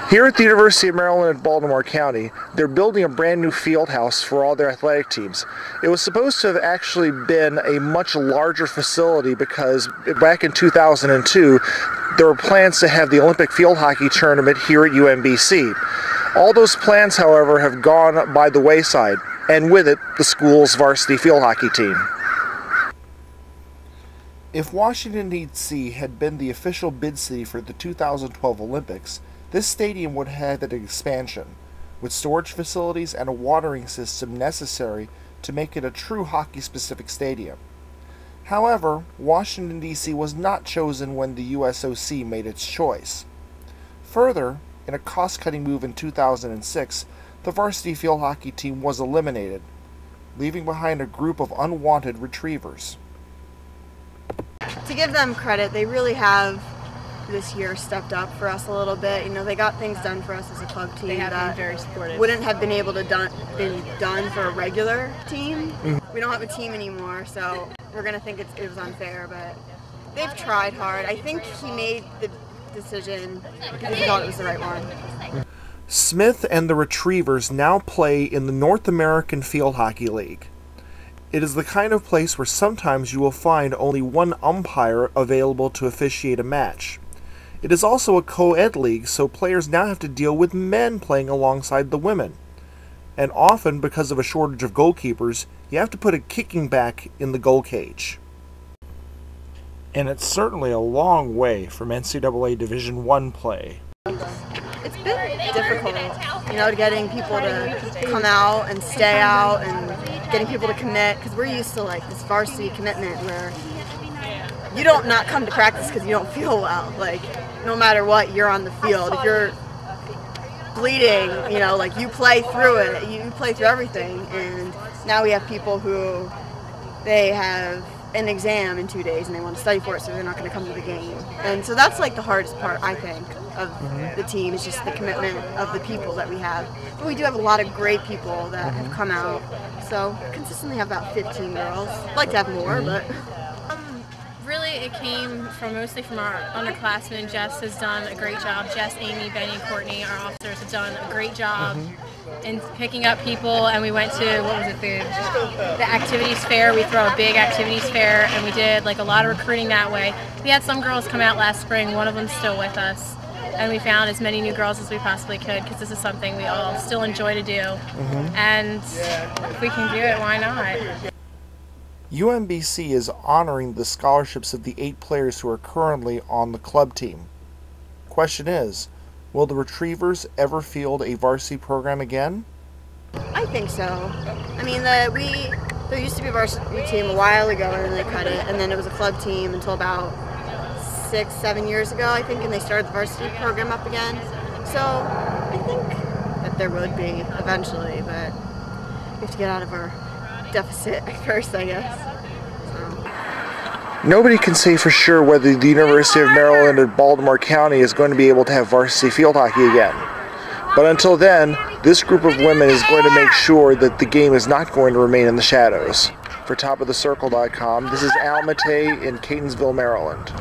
Here at the University of Maryland at Baltimore County, they're building a brand new field house for all their athletic teams. It was supposed to have actually been a much larger facility because back in 2002, there were plans to have the Olympic field hockey tournament here at UMBC. All those plans, however, have gone by the wayside, and with it, the school's varsity field hockey team. If Washington, D.C. had been the official bid city for the 2012 Olympics, this stadium would have had an expansion, with storage facilities and a watering system necessary to make it a true hockey-specific stadium. However, Washington, D.C. was not chosen when the USOC made its choice. Further, in a cost-cutting move in 2006, the varsity field hockey team was eliminated, leaving behind a group of unwanted retrievers. To give them credit, they really have this year stepped up for us a little bit. You know, they got things done for us as a club team they have that been very supportive. Wouldn't have been able to been done for a regular team. We don't have a team anymore, so we're gonna think it was unfair, but they've tried hard. I think he made the decision because he thought it was the right one. Smith and the Retrievers now play in the North American Field Hockey League. It is the kind of place where sometimes you will find only one umpire available to officiate a match. It is also a co-ed league, so players now have to deal with men playing alongside the women. And often, because of a shortage of goalkeepers, you have to put a kicking back in the goal cage. And it's certainly a long way from NCAA Division I play. It's been difficult, you know, getting people to come out and stay out and getting people to commit, because we're used to like this varsity commitment where you don't not come to practice because you don't feel well. Like, no matter what, you're on the field. If you're bleeding, you know, like you play through it, you play through everything. And now we have people who, they have an exam in 2 days and they want to study for it, so they're not going to come to the game. And so that's like the hardest part, I think, of the team, is just the commitment of the people that we have. But we do have a lot of great people that have come out. So consistently have about 15 girls. I'd like to have more, but really, it came mostly from our underclassmen. Jess has done a great job. Jess, Amy, Benny, Courtney, our officers have done a great job in picking up people. And we went to, what was it, the activities fair. We throw a big activities fair, and we did like a lot of recruiting that way. We had some girls come out last spring. One of them's still with us. And we found as many new girls as we possibly could, because this is something we all still enjoy to do. And if we can do it, why not? UMBC is honoring the scholarships of the 8 players who are currently on the club team. Question is, will the Retrievers ever field a varsity program again? I think so. I mean, there used to be a varsity team a while ago, and then they cut it, and then it was a club team until about 6-7 years ago, I think, and they started the varsity program up again. So I think that there would be eventually, but we have to get out of our deficit first, I guess. So. Nobody can say for sure whether the University of Maryland at Baltimore County is going to be able to have varsity field hockey again. But until then, this group of women is going to make sure that the game is not going to remain in the shadows. For topofthecircle.com, this is Al Matei in Catonsville, Maryland.